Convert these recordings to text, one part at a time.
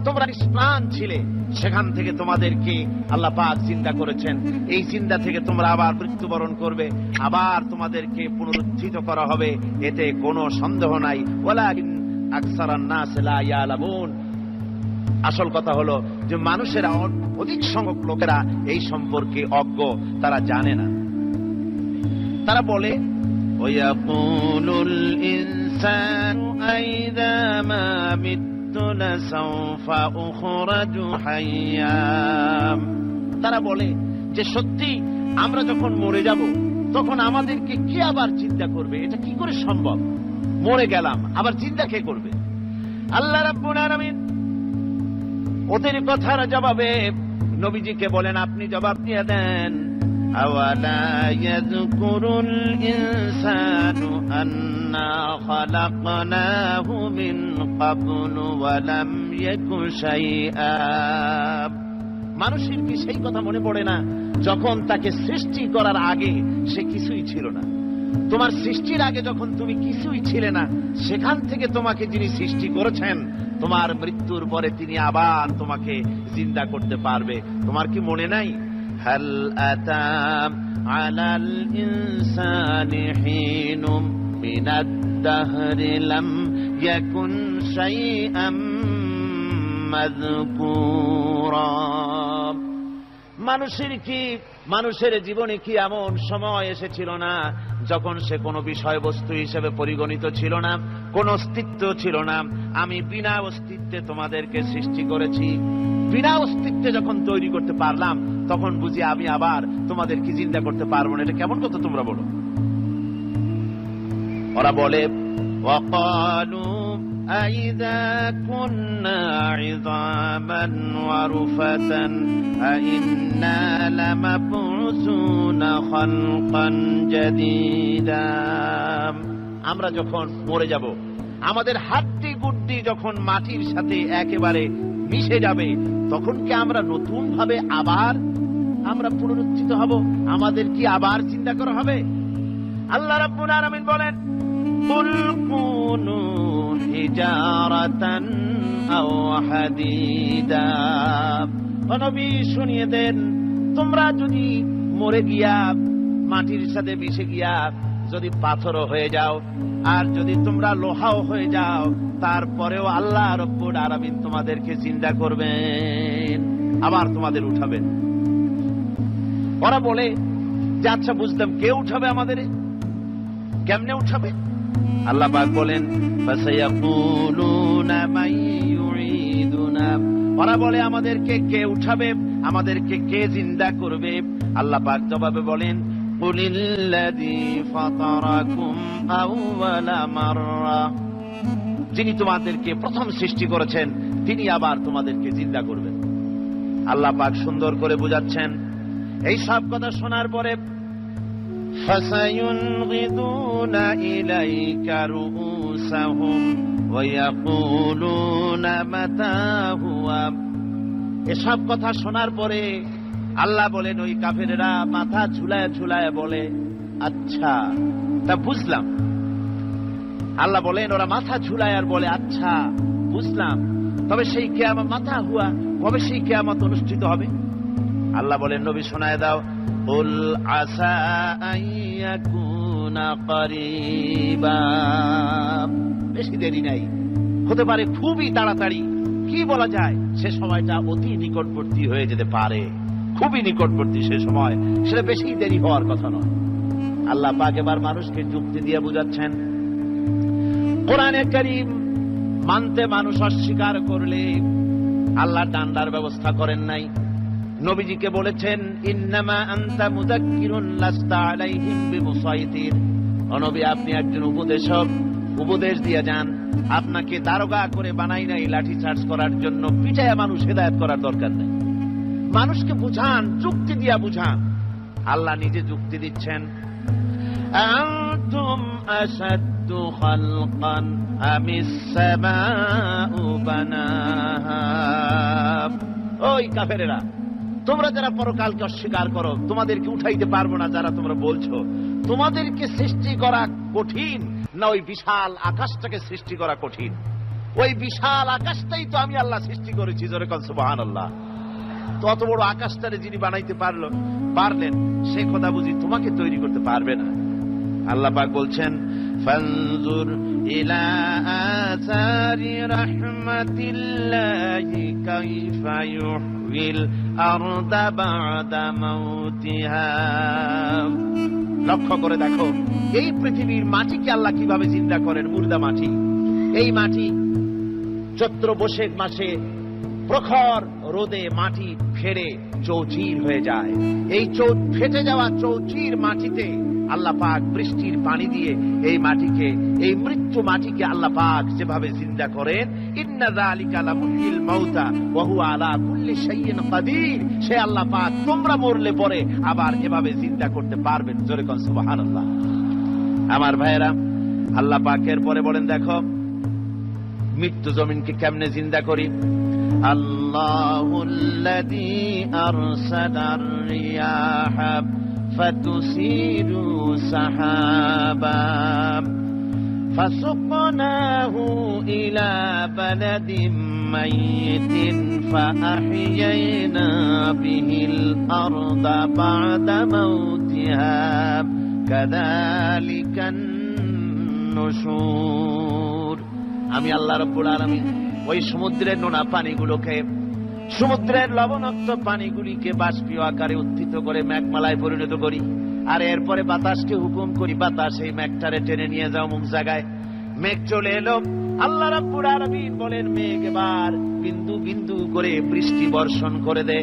তোমরা নিষ্প্রাণ ছিলে, সেখান থেকে তোমাদেরকে আল্লাহ পাক জিন্দা করেছেন। এই জিন্দা থেকে তোমরা আবার মৃত্যুবরণ করবে, আবার তোমাদেরকে পুনরুত্থিত করা হবে, এতে কোনো সন্দেহ নাই। ওয়ালাকিন আকসারান নাস লা ইয়ালামুন। আসল কথা হলো যে মানুষেরা, অধিক সংখ্যক লোকেরা এই সম্পর্কে অজ্ঞ, তারা জানে না। তারা বলে ওয়ায়াকুলুল ইনসানু আইযা মা মিততু লাসাউফা উখরাজু হাইয়্যা। তারা বলে যে সত্যি আমরা যখন মরে যাব তখন আমাদেরকে কে আবার চিন্তা করবে? এটা কি করে সম্ভব? মরে গেলাম, আবার চিন্তা কে করবে? আল্লাহ রাব্বুল আলামিন ওদের কথার জবাবে নবীজিকে বলেন, আপনি জবাব দিয়ে দেন। আওয়ালা ইয়াযকুরুল ইনসানু আন্না খালাকনাহু মিন ক্বাবলু ওয়া লাম ইয়াকু শাইআ। মানুষের কি সেই কথা মনে পড়ে না যখন তাকে সৃষ্টি করার আগে সে কিছুই ছিল না? তোমার সৃষ্টির আগে যখন তুমি কিছুই ছিলে না, সেখান থেকে তোমাকে যিনি সৃষ্টি করেছেন, তোমার মৃত্যুর পরে তিনি আবার তোমাকে জিন্দা করতে পারবে। তোমার কি মনে নাই? হাল আতা আলাল ইনসানি হিনুম মিনাদ দাহরি লাম ইয়াকুন শাইআম মাযকুরা। মানুষের জীবনে কি এমন সময় এসেছিল না যখন সে কোনো বিষয়বস্তু হিসেবে পরিগণিত ছিল না, কোন অস্তিত্ব ছিল না? আমি বিনা অস্তিত্বে তোমাদেরকে সৃষ্টি করেছি। বিনা অস্তিত্বে যখন তৈরি করতে পারলাম, তখন বুঝি আমি আবার তোমাদেরকে জিন্দা করতে পারবো না? এটা কেমন কথা তোমরা বলো? ওরা বলে ওয়াকালু আইযা কুন্না ইযামান ওয়া রুফাতান আইন্না লামাবউসুনা খালকান জাদীদা। আমরা যখন মরে যাব, আমাদের হাড্ডি গুড্ডি যখন মাটির সাথে একেবারে মিশে যাবে, তখন কি আমরা নতুন ভাবে আবার পুনরুত্থিত হব? আমাদের কি আবার চিন্তা করা হবে? আল্লাহ রাব্বুল আলামিন বলেন, কুল কুনু হিজারাতান আও হাদিদা। নবী শুনিয়ে দেন, তোমরা যদি মরে গিয়া মাটির সাথে মিশে গিয়া যদি পাথরও হয়ে যাও, আর যদি তোমরা লোহাও হয়ে যাও, তারপরেও আল্লাহ রাব্বুল আলামিন তোমাদেরকে জিন্দা করবেন, আবার তোমাদের উঠাবেন। ওরা বলে যে আচ্ছা বুঝলাম, কে উঠাবে আমাদের? কেমনে উঠাবে? আল্লাহ পাক বলেন, ফাসায়াকুলুনা মান ইউঈদুনা। ওরা বলে আমাদেরকে কে উঠাবে, আমাদেরকে কে জিন্দা করবে? আল্লাহ পাক জবাবে বলেন, কুলিল্লাযী ফাতারাকুম আউওয়ালা মাররা। যিনি তোমাদেরকে প্রথম সৃষ্টি করেছেন, তিনি আবার তোমাদেরকে জিন্দা করবেন। আল্লাহ পাক সুন্দর করে বুঝাচ্ছেন। এই সব কথা শোনার পরে ফাসায়ুনগিদুনা ইলাইকা রুউসাহুম ওয়া ইয়াকুলুনা মাতা হুয়া। এসব কথা শোনার পরে আল্লাহ বলেন, ওই কাফেরেরা মাথা ঝুলায় ঝুলায় বলে, আচ্ছা তা বুঝলাম। আল্লাহ বলেন, ওরা মাথা ঝুলায় আর বলে, আচ্ছা বুঝলাম, তবে সেই কিয়ামত মাতা হুয়া, কবে সেই কিয়ামত অনুষ্ঠিত হবে? আল্লাহ বলেন, নবী শোনায় দাও, কুল আসা আইয়াকুনা করিবা। বেশি দেরি নাই, হতে পারে খুবই তাড়াতাড়ি। কি বলা যায়, সে সময়টা অতি নিকটবর্তী হয়ে যেতে পারে, খুবই নিকটবর্তী সে সময়, সেটা বেশি দেরি হওয়ার কথা নয়। আল্লাহ পাক এবার মানুষকে যুক্তি দিয়ে বুঝাচ্ছেন। কোরআনে কারীম মানতে মানুষ অস্বীকার করলে আল্লাহ ডান্ডার ব্যবস্থা করেন নাই। নবীজিকে বলেছেন, ইন্নামা আনতা মুযাক্কিরুন লাস্তা আলাইহিম বিমুসাইতির। ও নবী, আপনি একজন উপদেশক, উপদেশ দিয়ে যান। আপনাকে দারোগা করে বানাই নাই লাঠি চার্জ করার জন্য, পিটায়া মানুষ হেদায়েত করার দরকার নেই। মানুষকে বুঝান, যুক্তি দিয়া বুঝান। আল্লাহ নিজে যুক্তি দিচ্ছেন। আনতুম আশাদ্দু খালকান আমিস সামাউ বানাহা। ওই কাফেরেরা, তোমরা যারা পরকালকে অস্বীকার করো, তোমাদেরকে উঠাইতে পারবো না যারা তোমরা বলছো, তোমাদেরকে সৃষ্টি করা কঠিন না ওই বিশাল আকাশটাকে সৃষ্টি করা কঠিন? ওই বিশাল আকাশটাই তো আমি আল্লাহ সৃষ্টি করেছি, জোরে কোন সুবহানাল্লাহ। তো অত বড় আকাশটারে যিনি বানাইতে পারলেন, সে কথা বুঝি তোমাকে তৈরি করতে পারবে না? আল্লাহ পাক বলছেন, ফানজুর ইলা আসারি রাহমাতিল্লাহি কাইফা ইউহয়িল আরদা বা'দা মাউতিহা। লক্ষ্য করে দেখো এই পৃথিবীর মাটিকে আল্লাহ কিভাবে জিন্দা করেন। মুর্দা মাটি, এই মাটি চৈত্র বৈশাখ মাসে প্রখর রোদে মাটি ফেটে চৌচির হয়ে যায়। এই ফেটে যাওয়া চৌচির মাটিতে আল্লাহ পাক বৃষ্টির পানি দিয়ে এই মাটিকে, এই মৃত্যু মাটিকে আল্লাহ পাক যেভাবে জিন্দা করেন, ইন্না যালিকা লামুহিল মাউতা ওয়া হুয়া আলা কুল্লি শাইইন কাদির, সে আল্লাহ পাক তোমরা মরলে পরে আবার এভাবে জিন্দা করতে পারবেন। জোরে কোন সুবহানাল্লাহ। আমার ভাইয়েরা, আল্লাহ পাকের পরে বলেন দেখো মৃত্যু জমিনকে কেমনে জিন্দা করি। আল্লাহুল্লাযী আরসালার রিয়াহা ফাতুসিরু সাহাবাম ফাসুকনাহু ইলা বালাদিম মাইয়িতিন ফাআহইয়ানা বিহিল আরদা বা'দা মাউতিহা কাযালিকান নুশুর। আমি আল্লাহ রাব্বুল আলামিন ওই সমুদ্রের নোনা পানিগুলোকে, সমুদ্রের লবণাক্ত পানিগুলিকে বাষ্পীয় আকারে উত্থিত করে মেঘমালায় পরিণত করি, আর এরপরে বাতাসকে হুকুম করি, বাতাস এই মেঘটারে টেনে নিয়ে যাও মুখ জায়গায়। মেঘ চলে এলো, আল্লাহ রাব্বুল আলামিন বলেন মেঘ এবার বিন্দু বিন্দু করে বৃষ্টি বর্ষণ করে দে।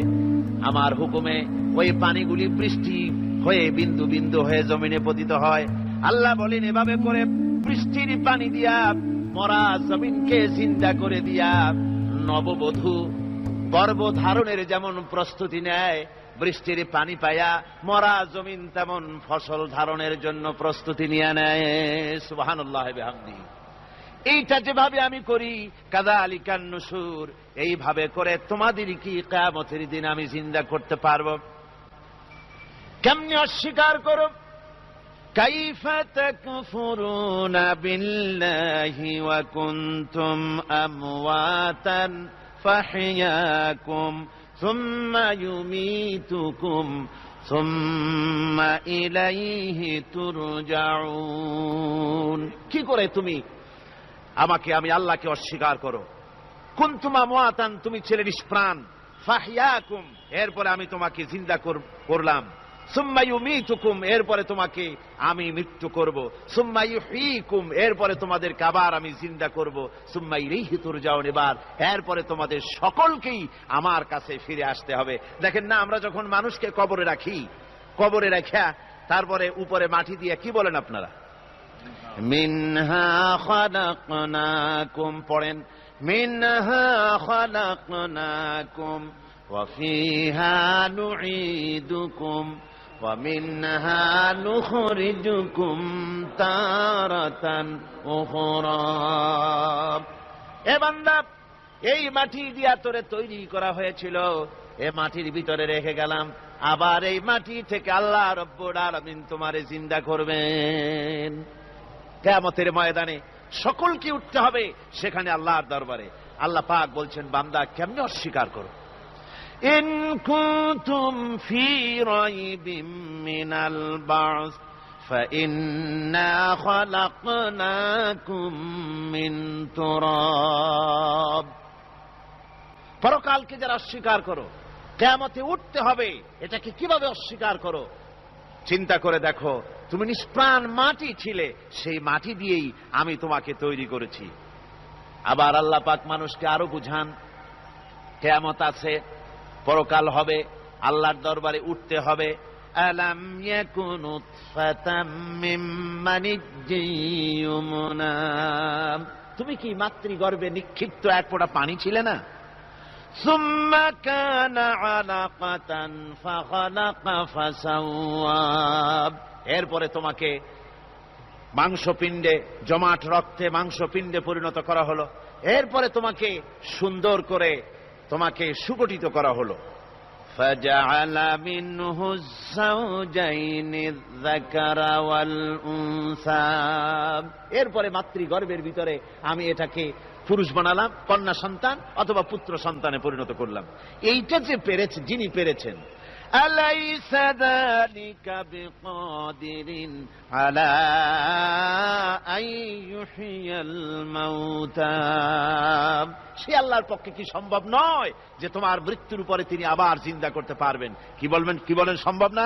আমার হুকুমে ওই পানিগুলি বৃষ্টি হয়ে বিন্দু বিন্দু হয়ে জমিনে পতিত হয়। আল্লাহ বলেন এভাবে করে বৃষ্টির পানি দিয়া মরা জমিনকে জিন্দা করে দিয়া নববধূ গর্ভধারণের যেমন প্রস্তুতি নেয়, বৃষ্টির পানি পায়া মরা জমিন তেমন ফসল ধারণের জন্য প্রস্তুতি নিয়ে নেয়। সুবহানাল্লাহ বিহামদিহি। এইটা যেভাবে আমি করি, কাযালিকান নুশুর, এইভাবে করে তোমাদের কি কিয়ামতের দিন আমি জিন্দা করতে পারবো? কেমনে অস্বীকার করো? কাইফা তাকফুরুনা বিল্লাহি ওয়া কুনতুম আমওয়াতান ফাহইয়াকুম সুম্মা ইউমীতুকুম সুম্মা ইলাইহি তুরজাউন। কি করে তুমি আমি আল্লাহকে অস্বীকার করো? কুনতুম আমওয়াতান, তুমি ছিলে নিষ্প্রাণ, ফাহইয়াকুম, এরপরে আমি তোমাকে জিন্দা করলাম, সুম্মা ইউমীতুকুম, এরপরে তোমাকে আমি মৃত্যু করব, সুম্মা ইউহয়ীকুম, এরপরে তোমাদেরকে আবার আমি জিন্দা করব, সুম্মা ইলাইহি তুরজাউন, এরপরে তোমাদের সকলকেই আমার কাছে ফিরে আসতে হবে। দেখেন না, আমরা যখন মানুষকে কবরে রাখি, কবরে রাখা তারপরে উপরে মাটি দিয়ে কি বলেন আপনারা? মিনহা খালাকনাকুম, পড়েন মিনহা খালাকনাকুম ওয়া ফিহা নুঈদুকুম ওয়া মিনহা নুখরিজুকুম তারাতান উখরা। এ বান্দা, এই মাটি দিয়া তোরে তৈরি করা হয়েছিল, এ মাটির ভিতরে রেখে গেলাম, আবার এই মাটি থেকে আল্লাহ রব্বুল আলামিন তোমারে জিন্দা করবেন। কিয়ামতের ময়দানে সকলকে উঠতে হবে সেখানে আল্লাহর দরবারে। আল্লাহ পাক বলছেন বান্দা কেমনে অস্বীকার করো? ইন কুনতুম ফি রাইবিম মিনাল বা'স ফাইন্না খালাকনাকুম মিন তুরাব। পরকালকে যারা অস্বীকার করো, কিয়ামতে উঠতে হবে, এটাকে কিভাবে অস্বীকার করো? চিন্তা করে দেখো, তুমি নিষ্প্রাণ মাটি ছিলে, সেই মাটি দিয়েই আমি তোমাকে তৈরি করেছি। আবার আল্লাহ পাক মানুষকে আরো বুঝান, কিয়ামত আছে, পরকাল হবে, আল্লাহর দরবারে উঠতে হবে। আলাম ইয়াকুন নুতফাতাম মিন মানিয়্যিন ইউমনা, তুমি কি মাতৃগর্ভে নিক্ষিপ্ত এক ফোঁটা পানি ছিলে না? সুম্মা কানা আলাকাতান ফাখালাকা ফাসাওয়া, এরপরে তোমাকে মাংসপিণ্ডে, জমাট রক্তে মাংসপিণ্ডে পরিণত করা হলো, এরপরে তোমাকে সুন্দর করে তোমাকে সুগঠিত করা হলো। ফাজআলা মিনহু যাওজাইনি যাকারা ওয়াল উনসা, এরপরে মাতৃগর্ভের ভিতরে আমি এটাকে পুরুষ বানালাম, কন্যা সন্তান অথবা পুত্র সন্তানে পরিণত করলাম। এইটা যে পেরেছে, যিনি পেরেছেন, আলাইসা যালিকা বিকাদিরিন আলা আইয়ুহিয়াল মাউতা, সে আল্লাহর পক্ষে কি সম্ভব নয় যে তোমার মৃত্যুর পরে তিনি আবার জিন্দা করতে পারবেন? কি বলেন সম্ভব না?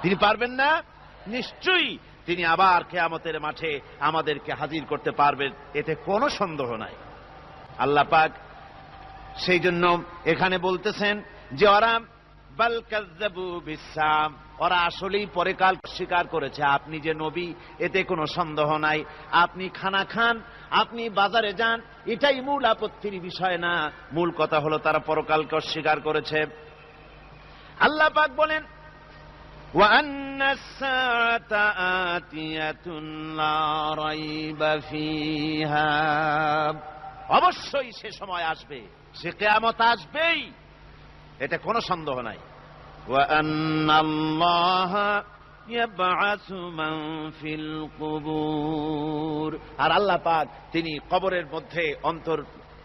তিনি পারবেন না? নিশ্চয়ই তিনি আবার কিয়ামতের মাঠে আমাদেরকে হাজির করতে পারবেন, এতে কোনো সন্দেহ নাই। আল্লাহ পাক সেই জন্য এখানে বলতেছেন যে ওরা বাল কাযযাবু বিসসাম, ওরা আসলেই পরকাল স্বীকার করেছে। আপনি যে নবী এতে কোনো সন্দেহ নাই। আপনি খানা খান, আপনি বাজারে যান, এটাই মূল আপত্তির বিষয় না। মূল কথা হলো তারা পরকালকে অস্বীকার করেছে। আল্লাহ পাক বলেন وَأَنَّ السَّاعَةَ آتِيَةٌ لَا رَيْبَ فِيهَا, অবশ্যই সে সময় আসবে, সে কিয়ামত আসবেই, এতে কোনো সন্দেহ নাই। وَأَنَّ اللَّهَ يَبْعَثُ مَن فِي الْقُبُورِ, আর আল্লাহ পাক তিনি কবরের মধ্যে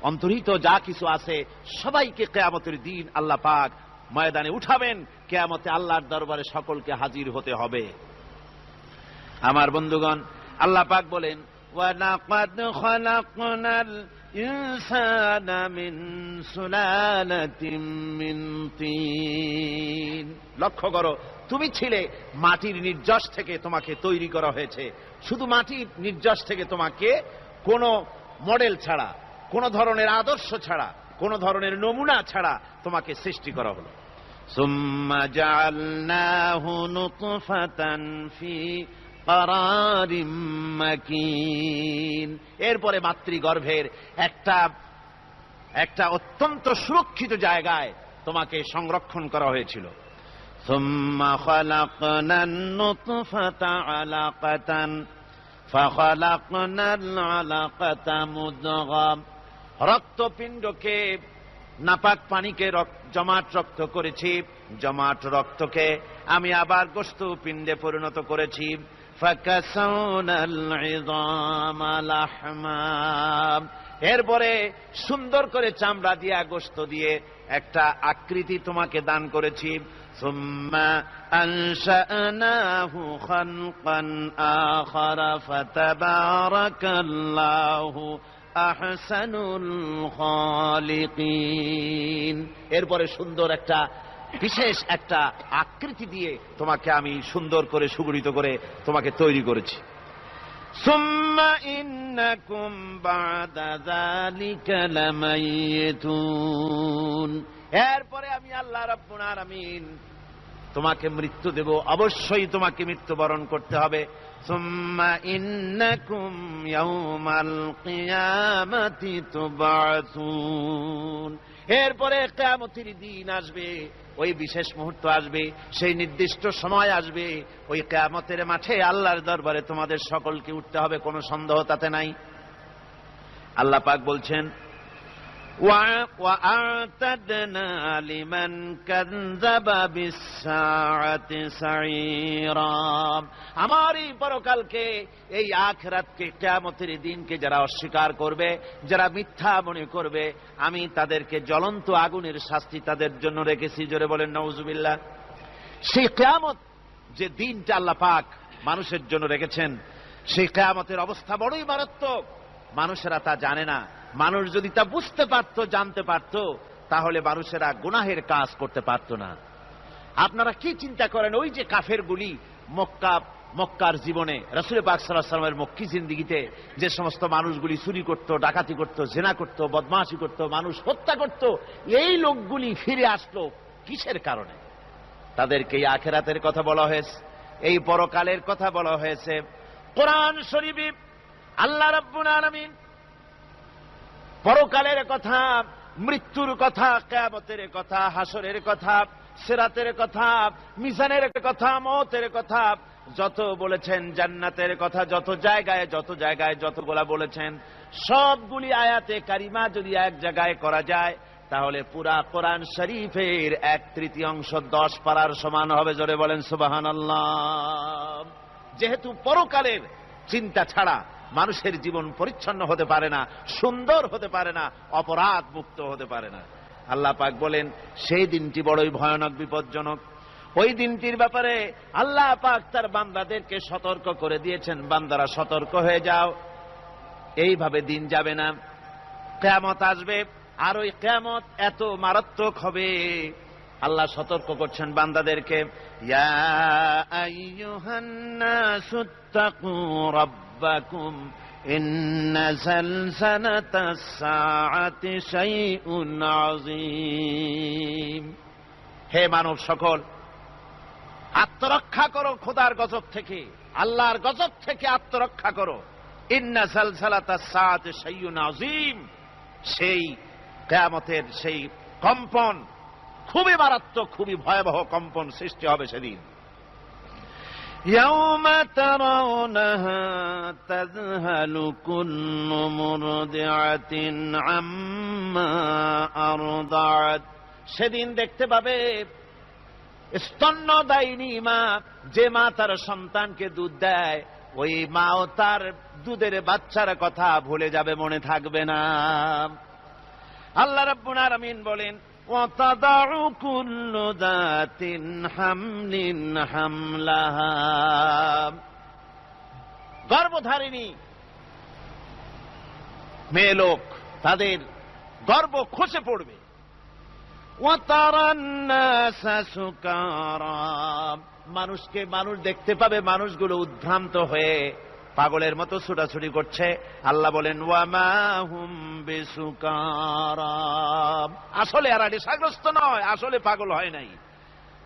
অন্তর্হিত যা কিছু আছে সবাইকে কিয়ামতের দিন আল্লাহ পাক ময়দানে উঠাবেন। কিয়ামতে আল্লাহর দরবারে সকলকে হাজির হতে হবে। আমার বন্ধুগণ, আল্লাহ পাক বলেন ওয়ালাকাদ খালাকনাল ইনসানা মিন সুলালাতিন মিন তিন, লক্ষ্য করো, তুমি ছিলে মাটির নির্যাস থেকে তোমাকে তৈরি করা হয়েছে। শুধু মাটির নির্যাস থেকে তোমাকে কোনো মডেল ছাড়া, কোনো ধরনের আদর্শ ছাড়া, কোনো ধরনের নমুনা ছাড়া তোমাকে সৃষ্টি করা হলো। সুম্মা জাআলনাহু নুতফাতান ফি ক্বারারিম মাকিন, এরপরে মাতৃগর্ভের একটা অত্যন্ত সুরক্ষিত জায়গায় তোমাকে সংরক্ষণ করা হয়েছিল। সুম্মা খালাকনান নুতফাতা আলাকাতান ফাখালাকনাল আলাকাতা মুদগাম, রক্তপিণ্ডকে, নাপাক পানিকে জমাট রক্ত করেছি, জমাট রক্তকে আমি আবার গোশত পিণ্ডে পরিণত করেছি। ফাকাসাউনাল ইযামা লাহমা, এরপরে সুন্দর করে চামড়া দিয়া, গোশত দিয়ে একটা আকৃতি তোমাকে দান করেছি। সুম্মা আনশা'নাহু খালকান আখারা ফাতাবারাকাল্লাহু আহসানুল খালিকিন, এরপরে সুন্দর একটা বিশেষ একটা আকৃতি দিয়ে তোমাকে আমি সুন্দর করে সুগঠিত করে তোমাকে তৈরি করেছি। সুম্মা ইন্নাকুম বা'দা যালিকা লামাইয়িতুন, এরপরে আমি আল্লাহ রাব্বুল আলামিন তোমাকে মৃত্যু দেব, অবশ্যই তোমাকে মৃত্যুবরণ করতে হবে। সুম্মা ইন্নাকুম ইয়াউমাল কিয়ামাতি তুবআসুন, এরপরে কিয়ামতের দিন আসবে, ওই বিশেষ মুহূর্ত আসবে, সেই নির্দিষ্ট সময় আসবে, ওই কিয়ামতের মাঠে আল্লাহর দরবারে তোমাদের সকলকে উঠতে হবে, কোনো সন্দেহ তাতে নাই। আল্লাহ পাক বলছেন وَأَعْتَدْنَا لِمَنْ كَذَّبَ بِالسَّاعَةِ سَعِيرًا, আমার এই পরকালকে, এই আখিরাতকে, কিয়ামতের দিনকে যারা অস্বীকার করবে, যারা মিথ্যা মনে করবে, আমি তাদেরকে জ্বলন্ত আগুনের শাস্তি তাদের জন্য রেখেছি। জোরে বলেন নাউজুবিল্লাহ। সেই কিয়ামত যে দিনটা আল্লাহ পাক মানুষের জন্য রেখেছেন, সেই কিয়ামতের অবস্থা বড়ই মারাত্মক। মানুষেরা তা জানে না। মানুষ যদি তা বুঝতে পারত, জানতে পারত, তাহলে মানুষেরা গুনাহের কাজ করতে পারত না। আপনারা কি চিন্তা করেন, ওই যে কাফেরগুলি মক্কার জীবনে, রাসূল পাক সাল্লাল্লাহু আলাইহি ওয়াসাল্লামের মক্কি জিন্দেগিতে যে সমস্ত মানুষগুলি চুরি করত, ডাকাতি করত, জিনা করত, বদমাশি করত, মানুষ হত্যা করত, এই লোকগুলি ফিরে আসলো কিসের কারণে? তাদেরকে এই আখিরাতের কথা বলা হয়েছে, এই পরকালের কথা বলা হয়েছে। কোরআন শরীফে আল্লাহ রাব্বুল আলামিন পরকালের কথা, মৃত্যুর কথা, কিয়ামতের কথা, হাসরের কথা, সিরাতের কথা, মিজানের কথা, মওতের কথা যত বলেছেন, জান্নাতের কথা যত জায়গায় যতগুলা বলেছেন, সবগুলি আয়াতে কারিমা যদি এক জায়গায় করা যায়, তাহলে পুরা কোরআন শরীফের 1/3 10 পারার সমান হবে। জোরে বলেন সুবহানাল্লাহ। যেহেতু পরকালের চিন্তা ছাড়া মানুষের জীবন পরিচ্ছন্ন হতে পারে না, সুন্দর হতে পারে না, অপরাধ মুক্ত হতে পারে না। আল্লাহ পাক বলেন সেই দিনটি বড়ই ভয়ানক, বিপজ্জনক। ওই দিনটির ব্যাপারে আল্লাহ পাক তার বান্দাদেরকে সতর্ক করে দিয়েছেন, বান্দারা সতর্ক হয়ে যাও, এইভাবে দিন যাবে না, কিয়ামত আসবে। আর ওই কিয়ামত এত মারাত্মক হবে, আল্লাহ সতর্ক করছেন বান্দাদেরকে, ইয়া আইয়ুহান নাসুত্তাকু রাব্বাকুম ইন্না সালসালাতাস সাআতি শাইউন আযীম। হে মানব সকল, আত্মরক্ষা করো খোদার গজব থেকে, আল্লাহর গজব থেকে আত্মরক্ষা করো। ইন্না সালসালাতাস সাআতি শাইউন আযীম, সেই কিয়ামতের সেই কম্পন খুবই মারাত্মক, খুবই ভয়াবহ কম্পন সৃষ্টি হবে সেদিন। ইয়াউমা তারাউনাহা তাযহালু কুল্লু মুরদিআতিন আম্মা আরদাআত। সেদিন দেখতে পাবে স্তন্যদায়িনী মা, যে মা তার সন্তানকে দুধ দেয়, ওই মাও তার দুধের বাচ্চার কথা ভুলে যাবে, মনে থাকবে না। আল্লাহ রাব্বুল আলামিন বলেন, وَتَضَعُ كُلُّ ذَاتٍ حَمْلٍ حَمْلَهَا। গর্ভধারিণী মেয়ে লোক, তাদের গর্ভ খসে পড়বে। وَتَرَى النَّاسَ سُكَارَى। মানুষকে মানুষ দেখতে পাবে, মানুষগুলো উদ্ভ্রান্ত হয়ে পাগলের মতো ছুটাছুটি করছে। আল্লাহ বলেন, ওয়ামা হুম বিসুকারা। আসলে এরা নেশাগ্রস্ত নয়, আসলে পাগল হয় নাই,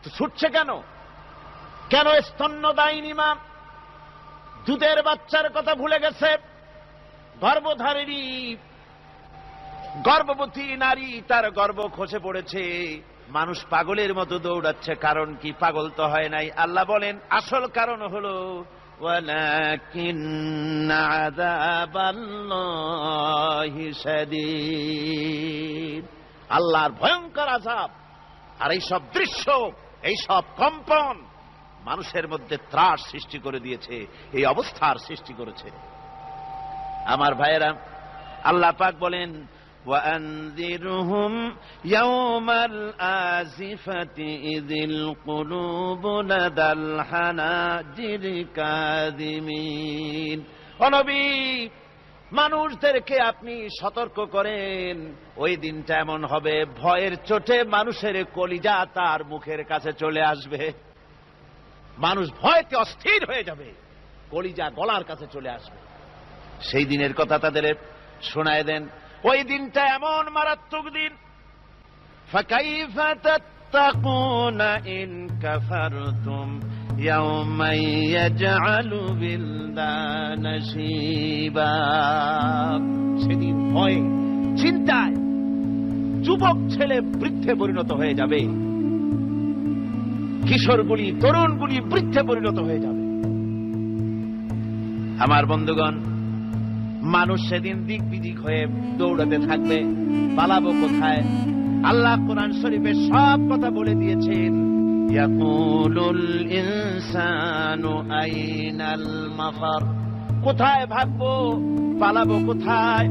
তো ছুটছে কেন? কেন? স্তন্যদায়িনী মা দুধের বাচ্চার কথা ভুলে গেছে। গর্ভধারিণী গর্ভবতী নারী, তার গর্ভ খসে পড়েছে, মানুষ পাগলের মতো দৌড়াচ্ছে। কারণ কি? পাগল তো হয় নাই। আল্লাহ বলেন আসল কারণ হলো ওয়ালাকিন আযাবাল্লাহি শাদীদ। আল্লাহর ভয়ঙ্কর আযাব আর এই সব দৃশ্য, এই সব কম্পন মানুষের মধ্যে ত্রাস সৃষ্টি করে দিয়েছে, এই অবস্থার সৃষ্টি করেছে। আমার ভাইয়েরা, আল্লাহ পাক বলেন, وَأَنذِرْهُمْ يَوْمَ الْآزِفَةِ إِذِ الْقُلُوبُ لَدَى الْحَنَاجِرِ كَاظِمِينَ। ও নবী, মানুষদেরকে আপনি সতর্ক করেন, ওই দিনটা এমন হবে, ভয়ের চোটে মানুষের কলিজা তার মুখের কাছে চলে আসবে। মানুষ ভয়তে অস্থির হয়ে যাবে, কলিজা গলার কাছে চলে আসবে। সেই দিনের কথা তাদের শোনায় দেন। ওই দিনটা এমন মারাত্মক দিন। ফাকাইফা তাত্তাকুনা ইন কাফারতুম ইয়াওমা ইয়াজআলু বিলদানা শিবা। সেদিন ভয়ে চিন্তায় যুবক ছেলে বৃদ্ধে পরিণত হয়ে যাবে, কিশোরগুলি তরুণগুলি বৃদ্ধে পরিণত হয়ে যাবে। আমার বন্ধুগণ, মানুষ সেদিন দিক বিদিক হয়ে দৌড়াতে থাকবে, পালাবো কোথায়? আল্লাহ কোরআন শরীফে সব কথা বলে দিয়েছেন। ইয়াকুলুল ইনসানু আইনাল মাফার। কোথায় ভাগবো, পালাবো কোথায়?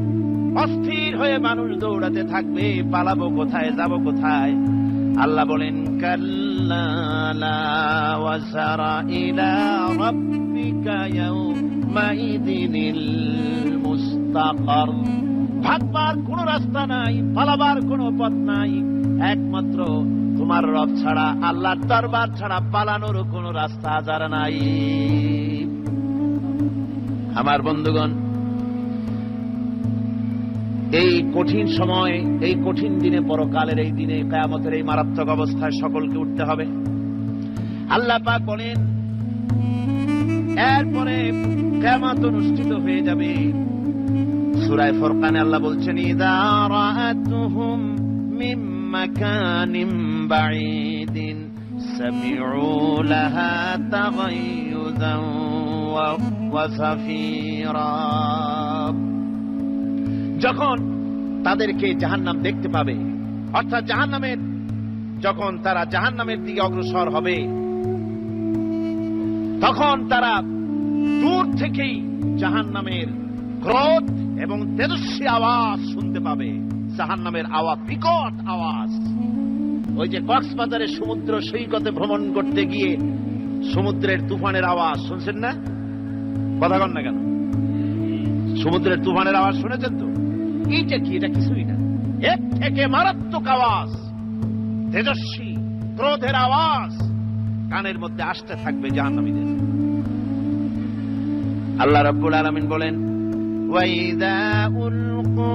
অস্থির হয়ে মানুষ দৌড়াতে থাকবে, পালাবো কোথায়, যাব কোথায়? আল্লাহ বলেন, কাল্লা লা ওয়াজারা ইলা রাব্বিকা ইয়াউমাইদিনিল মুস্তাকার। ভাগবার কোন রাস্তা নাই, পালাবার কোন পথ নাই, একমাত্র তোমার রব ছাড়া, আল্লাহর দরবার ছাড়া পালানোর কোন রাস্তা আজার নাই। আমার বন্ধুগণ, এই কঠিন সময়, এই কঠিন দিনে, পরকালের এই দিনে, কিয়ামতের এই মারাত্মক অবস্থায় সকলকে উঠতে হবে। আল্লাহ পাক বলেন, এরপরে কিয়ামত অনুষ্ঠিত হয়ে যাবে। সূরা ফুরকানে আল্লাহ বলছেন, ইযা রাআতুহুম মিন মাকানিন বাঈদিন সামি'ু লাহা তাগায়্যুযান ওয়া সাফীরা। যখন তাদেরকে জাহান্নাম দেখতে পাবে, অর্থাৎ জাহান্নামের, যখন তারা জাহান্নামের দিকে অগ্রসর হবে, তখন তারা দূর থেকেই জাহান্নামের ক্রোধ এবং তেজস্বী আওয়াজ শুনতে পাবে। জাহান্নামের আওয়াজ, বিকট আওয়াজ। ওই যে কক্সবাজারে সমুদ্র সৈকতে ভ্রমণ করতে গিয়ে সমুদ্রের তুফানের আওয়াজ শুনছেন না? কথা বল না কেন? সমুদ্রের তুফানের আওয়াজ শুনেছেন তো? এইটা কি? এটা কিছুই না, এর থেকে মারাত্মক আওয়াজ, তেজস্বী ক্রোধের আওয়াজ কানের মধ্যে আসতে থাকবে জাহান্নামীদের। আল্লাহ রাব্বুল আলামিন বলেন, ওয়াইদা উলকু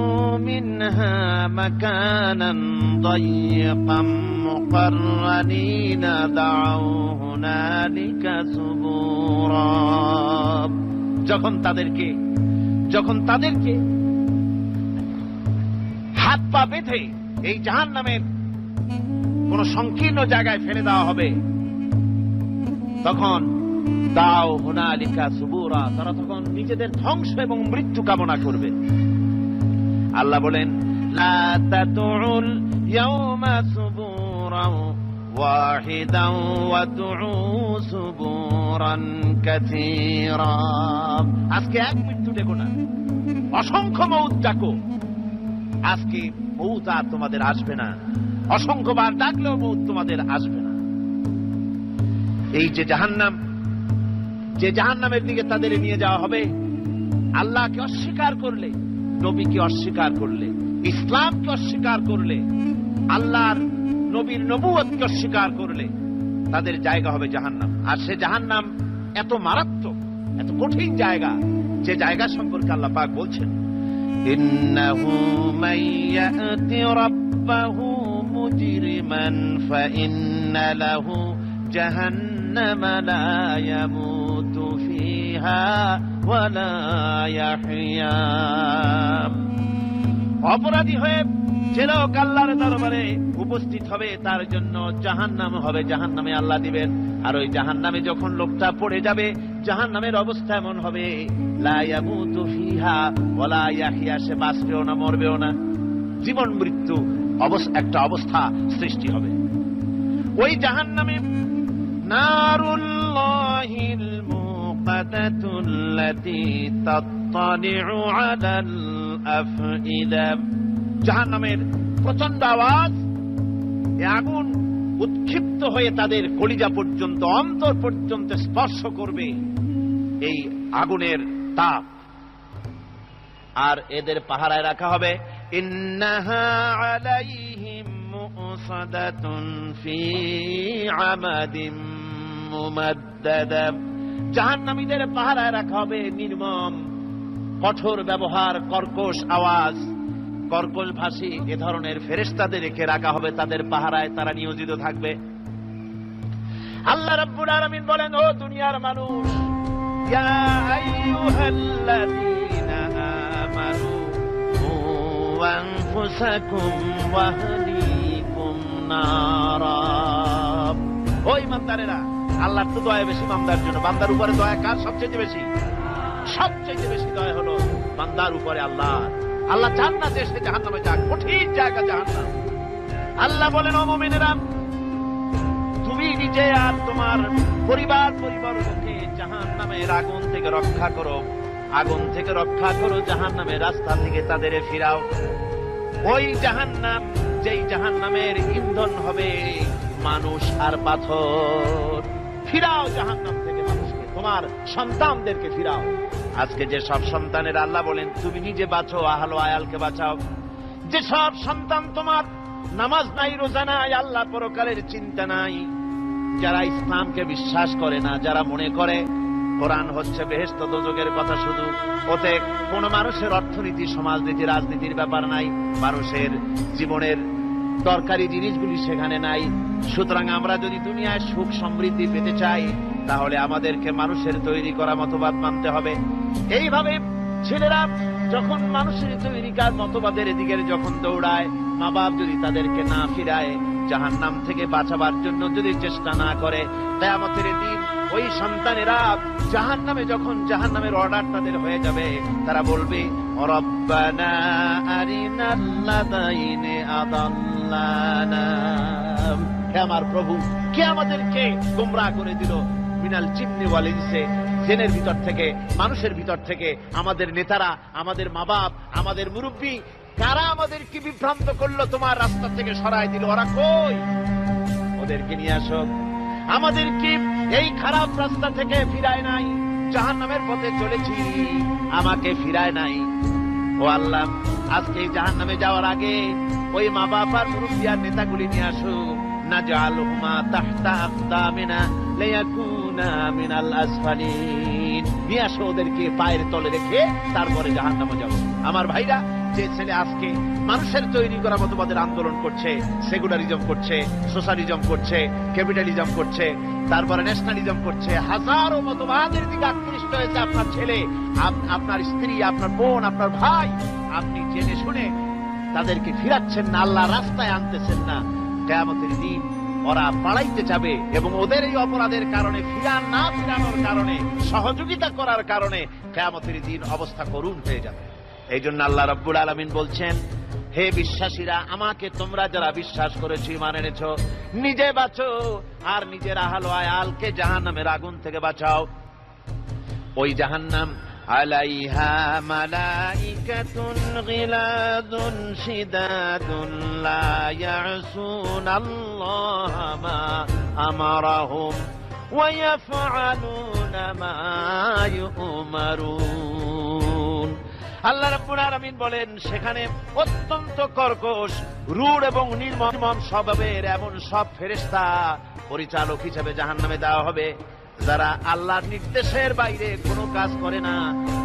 মিনহা মাকানান দায়িকাম মুকাররানিনা দাউ হুনালিকা সুবুরা। যখন তাদেরকে হাত পা বেঁধে এই জাহান্নামের কোন সংকীর্ণ জায়গায় ফেলে দেওয়া হবে, তখন দাও হুনালিকা সুবুরা, তারা তখন নিজেদের ধ্বংস এবং মৃত্যু কামনা করবে। আল্লাহ বলেন, লা তাদউল ইয়াওমা সুবুরান ওয়াহিদান ওয়া দুউ সুবুরান কাসীরা। আজকে এক মৃত্যু ডেকো না, অসংখ্য মউত ডাকো। আজকে মউত আর তোমাদের আসবে না, অসংখ্যবার ডাকলেও মউত তোমাদের আসবে না। এই যে জাহান্নামের দিকে তাদের নিয়ে যাওয়া হবে, আল্লাহকে অস্বীকার করলে, নবীকে অস্বীকার করলে, ইসলামকে অস্বীকার করলে, আল্লাহর নবীর নবুয়তকে অস্বীকার করলে তাদের জায়গা হবে জাহান্নাম। আর সে জাহান্নাম এত মারাত্মক, এত কঠিন জায়গা, যে জায়গা সম্পর্কে আল্লাহ পাক বলছেন, ইন্নাহু মাইয়াতি রাব্বাহু মুজরিমান ফাইন্না লাহু জাহান্নামা লা ইয়ামুতু ফিহা ওয়া লা ইয়াহইয়া। অপরাধী হয়ে যে লোক আল্লাহর দরবারে উপস্থিত হবে, তার জন্য জাহান্নাম হবে, জাহান্নামে আল্লাহ দিবেন। আর ওই জাহান্নামে যখন লোকটা পড়ে যাবে, জাহান্নামের অবস্থা এমন হবে, লা ইয়ামুতু ফিহা ওয়া লা ইয়াহইয়া, সে বাঁচবেও না, মরবেও না, জীবন মৃত্যু একটা অবস্থা সৃষ্টি হবে। ওই জাহান্নামে নারুল্লাহিল মুকাদাতুল্লাতী তাত্তালিউ আলাল আফইদা। জাহান্নামের প্রচন্ড আওয়াজ, এই আগুন উৎক্ষিপ্ত হয়ে তাদের কলিজা পর্যন্ত, অন্তর পর্যন্ত স্পর্শ করবে এই আগুনের তাপ। আর এদের পাহারায় রাখা হবে, ইন্নাহা আলাইহিম মুসাদাতুন ফি আমাদিম মুমাদ্দাদা। জাহান্নামীদের পাহারায় রাখা হবে নির্মম, কঠোর ব্যবহার, কর্কশ আওয়াজ, কর্কশ ভাষী এ ধরনের ফেরেশতাদের রেখে রাখা হবে তাদের পাহারায়, তারা নিয়োজিত থাকবে। আল্লাহ রাব্বুল আলামিন বলেন, ও দুনিয়ার মানুষ, ইয়া আইয়ুহাল্লাযীনা আমানু কু আনফুসাকুম ওয়া আহলিকুম নারা। ও ঈমানদারেরা, আল্লাহর তো দয়া বেশি বান্দার জন্য। বান্দার উপরে দয়া কার সবচেয়ে বেশি? সবচেয়ে বেশি দয়া হলো বান্দার উপরে আল্লাহ। আল্লাহ চান না যে সে জাহান্নামে যাক, কঠিন জায়গা জাহান্নাম। আল্লাহ বলেন, ও মুমিনেরা, তুমি নিজে আর তোমার পরিবারকে জাহান্নামের আগুন থেকে রক্ষা করো, আগুন থেকে রক্ষা করো, জাহান্নামের রাস্তা থেকে তাদের ফিরাও। ওই জাহান্নাম, যেই জাহান্নামের ইন্ধন হবে মানুষ আর পাথর। ফিরাও জাহান্নাম থেকে মানুষকে, তোমার সন্তানদেরকে ফিরাও। আজকে যে সব সন্তানের আল্লাহ বলেন তুমি নিজে বাঁচো, আহল আয়ালকে বাঁচাও। যে সব সন্তান তোমার নামাজ নাই, রোজা নাই, আল্লাহ পরকালের চিন্তা নাই, যারা ইসলামকে বিশ্বাস করে না, যারা মনে করে কোরআন হচ্ছে বেহেশত দোজখের কথা, শুধু ওতে কোন মানুষের অর্থনীতি, সমাজনীতি, রাজনীতির ব্যাপার নাই, মানুষের জীবনের দরকারি জিনিসগুলি সেখানে নাই। সুতরাং আমরা যদি দুনিয়ায় সুখ সমৃদ্ধি পেতে চাই, তাহলে আমাদেরকে মানুষের তৈরি করা মতবাদ মানতে হবে। এইভাবে ছেলেরা যখন মানুষের তৈরিকার মতবাদের দিকে যখন দৌড়ায়, মা বাপ যদি তাদেরকে না ফিরায়, জাহান্নাম থেকে বাঁচাবার জন্য যদি চেষ্টা না করে, কিয়ামতের দিন ওই সন্তানেরা জাহান্নামে, যখন জাহান্নামের অর্ডার তাদের হয়ে যাবে, তারা বলবে, রব্বানা আরিনাল্লাযাইনি আদাল্লানা। হে আমার প্রভু, কে আমাদেরকে গোমরাহ করে দিল, মিনাল জিন্নি ওয়াল ইনসি, জেনের ভিতর থেকে, মানুষের ভিতর থেকে, আমাদের নেতারা, আমাদের মা বাপ, আমাদের মুরব্বী, কারা আমাদেরকে বিভ্রান্ত করলো, তোমার রাস্তা থেকে সরায় দিল, ওরা কই? ওদেরকে নিয়ে আসো। আমাদেরকে এই খারাপ রাস্তা থেকে ফিরায় নাই, জাহান্নামের পথে চলেছি, আমাকে ফিরায় নাই। ও আল্লাহ, আজকে জাহান্নামে যাওয়ার আগে ওই মা বাপ আর মুরব্বী আর নেতাগুলি নিয়ে আসো। নাজআলহুমা তাহতা আকদামিনা লিয়াকুনা মিনাল আসফালিন। নিয়ে আসো, ওদেরকে পায়ের তলে রেখে তারপরে জাহান্নামে যাব। আমার ভাইরা, যে ছেলে আজকে মানুষের তৈরি করা মতবাদের আন্দোলন করছে, সেকুলারিজম করছে, সোশ্যালিজম করছে, ক্যাপিটালিজম করছে, তারপরে ন্যাশনালিজম করছে, হাজারো মতবাদের দিকে আকৃষ্ট হয়েছে আপনার ছেলে, আপনার স্ত্রী, আপনার বোন, আপনার ভাই, আপনি জেনে শুনে তাদেরকে ফিরাচ্ছেন না, আল্লাহ রাস্তায় আনতেছেন না। কিয়ামতের দিন ওরা পালাইতে যাবে এবং ওদের এই অপরাধের কারণে, ফিরানোর কারণে, সহযোগিতা করার কারণে কিয়ামতের দিন অবস্থা করুণ হয়ে যাবে। এই জন্য আল্লাহ রাব্বুল আলামিন বলছেন, হে বিশ্বাসীরা, আমাকে তোমরা যারা বিশ্বাস করেছো, ঈমান এনেছো, নিজে বাঁচো আর নিজের আহল আয়ালকে জাহান্নামের আগুন থেকে বাঁচাও। ওই জাহান্নাম আলাইহা মালাইকাতুন গিলাদুন শিদাদুন লা ইয়াসুনাল্লাহা মা আমারাহুম ওয়া ইয়াফআলুনা মা ইউমারুন। আল্লাহ রাব্বুল আলামিন বলেন, সেখানে অত্যন্ত কর্কশ, রূঢ় এবং নির্মম স্বভাবের এমন সব ফেরেশতা পরিচালক হিসেবে জাহান্নামে দেওয়া হবে, যারা আল্লাহর নির্দেশের বাইরে কোনো কাজ করে না।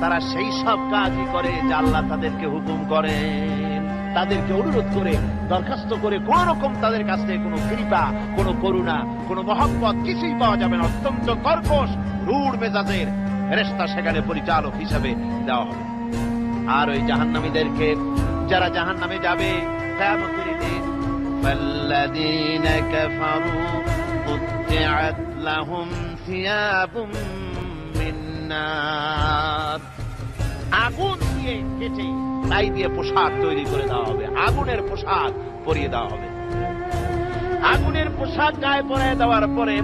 তারা সেই সব কাজই করে যা আল্লাহ তাদেরকে হুকুম করেন, তাদেরকে অনুরোধ করে, দরখাস্ত করে। কোন রকম তাদের কাছ থেকে কোনো কৃপা, কোনো করুণা, কোনো মহব্বত কিছুই পাওয়া যাবে না। অত্যন্ত কর্কশ, রূঢ় মেজাজের ফেরেশতা সেখানে পরিচালক হিসেবে দেওয়া হবে। আর ওই জাহান্নামীদেরকে, যারা জাহান্নামে যাবে কিয়ামতের দিন, ফাল্লাযীনা কাফারু কুত্তিআত লাহুম সিয়াবুম মিন নার। আগুন দিয়ে কেটে তাই দিয়ে পোশাক তৈরি করে দেওয়া হবে, আগুনের পোশাক পরিয়ে দেওয়া হবে। আগুনের পোশাক গায়ে পরিয়ে দেওয়ার পরে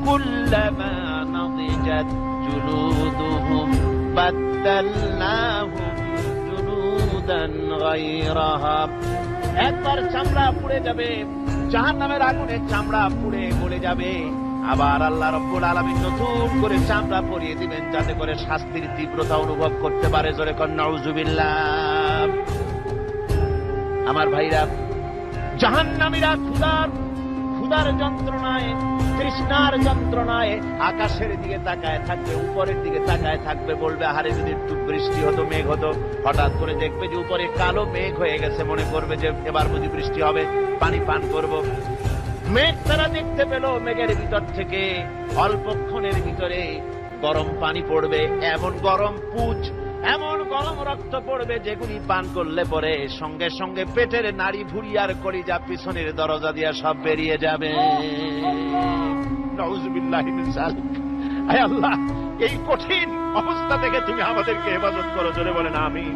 কুল্লামা নাদিজাত জুলুদুহুম বাদদালনাহুম জুলুদান গায়রাহা। একবার চামড়া পুড়ে যাবে, জাহান্নামের আগুনে চামড়া পুড়ে গলে যাবে, আবার আল্লাহ রাব্বুল আলামিন নতুন করে চামড়া পরিয়ে দিবেন, যাতে করে শাস্তির তীব্রতা অনুভব করতে পারে। জোরে কোন নাউজুবিল্লাহ। আমার ভাইরা, জাহান্নামীরা ক্ষুধার যন্ত্রণায়, তৃষ্ণার যন্ত্রণায় আকাশের দিকে তাকায় থাকবে, উপরের দিকে তাকায় থাকবে, বলবে, আরে যদি একটু বৃষ্টি হতো, মেঘ হতো। হঠাৎ করে দেখবে যে উপরে কালো মেঘ হয়ে গেছে, মনে করবে যে এবার বুঝি বৃষ্টি হবে, পানি পান করব। মেঘ তারা দেখতে পেল, মেঘের ভিতর থেকে অল্পক্ষণের ভিতরে গরম পানি পড়বে, এমন গরম পুঁজ, এমন গরম রক্ত পড়বে, যেগুলি পান করলে পরে সঙ্গে সঙ্গে পেটের নাড়ি, ভুঁড়ি আর কলিজা পিছনের দরজা দিয়ে সব বেরিয়ে যাবে। নাউজুবিল্লাহি মিন যালিক। আয় আল্লাহ, এই কঠিন অবস্থা থেকে তুমি আমাদেরকে হেফাজত করো। জোরে বলেন আমিন।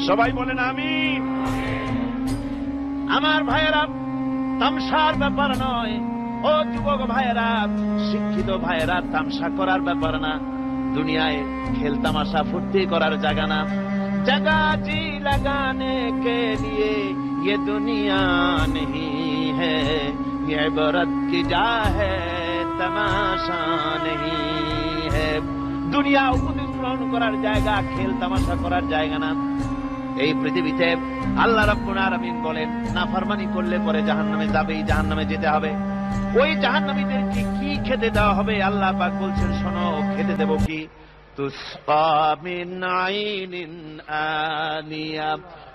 সবাই বলেন আমিন। আমার ভাইয়েরা, তামসার ব্যাপার নয়। ও যুবক ভাইয়েরা, শিক্ষিত ভাইয়েরা, তামসা করার ব্যাপার না। দুনিয়ায় খেল তামাশা ফুর্তি করার জায়গা না। जगह जी लगाने के लिए ये दुनिया नहीं है, ये इबरत की जा है तमाशा नहीं है। দুনিয়া উপদেশ গ্রহণ করার জায়গা, খেল তামাশা করার জায়গা না। এই পৃথিবীতে আল্লাহ রাব্বুল আলামিন বলেন, নাফরমানি করলে পরে জাহান্নামে যাবেই, জাহান্নামে যেতে হবে। ওই জাহান্নামীদেরকে কি খেতে দেওয়া হবে? আল্লাহ পাক বলছেন, শোনো, খেতে দেব কি? তুসকা মিন আইনিন আনিয়া,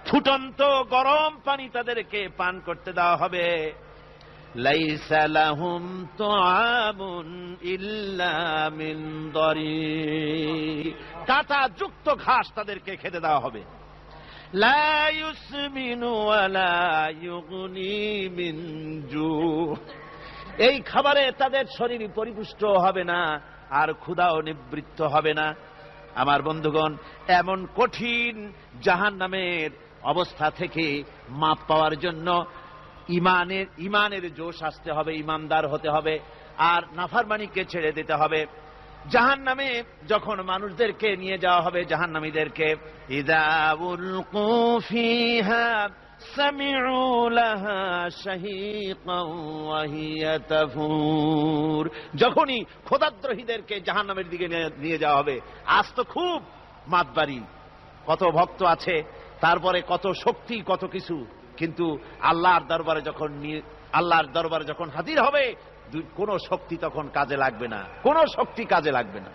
ফুটন্ত গরম পানি তাদেরকে পান করতে দেওয়া হবে। লাইসা লাহুম তুআমুন ইল্লা মিন দারি, কাঁটা যুক্ত ঘাস তাদেরকে খেতে দেওয়া হবে। লা ইউসমিনু ওয়ালা ইউগনি মিন জু, এই খাবারে তাদের শরীর পরিপুষ্ট হবে না, আর ক্ষুধাও নিবৃত্ত হবে না। আমার বন্ধুগণ, এমন কঠিন জাহান্নামের অবস্থা থেকে মাপ পাওয়ার জন্য ইমানের জোশ আসতে হবে, ইমানদার হতে হবে, আর নাফরমানিকে ছেড়ে দিতে হবে। জাহান্নামে যখন মানুষদেরকে নিয়ে যাওয়া হবে, জাহান্নামীদেরকে, ইযা উলকু ফিহা সামিউ লাহা শাহীকান ওয়া হিয়া তাফুর, যখনই খোদাদ্রোহীদেরকে জাহান্নামের দিকে নিয়ে যাওয়া হবে, আজ তো খুব মাতবাড়ি, কত ভক্ত আছে, তারপরে কত শক্তি, কত কিছু, কিন্তু আল্লাহর দরবারে যখন হাজির হবে, কোন শক্তি তখন কাজে লাগবে না, কোন শক্তি কাজে লাগবে না।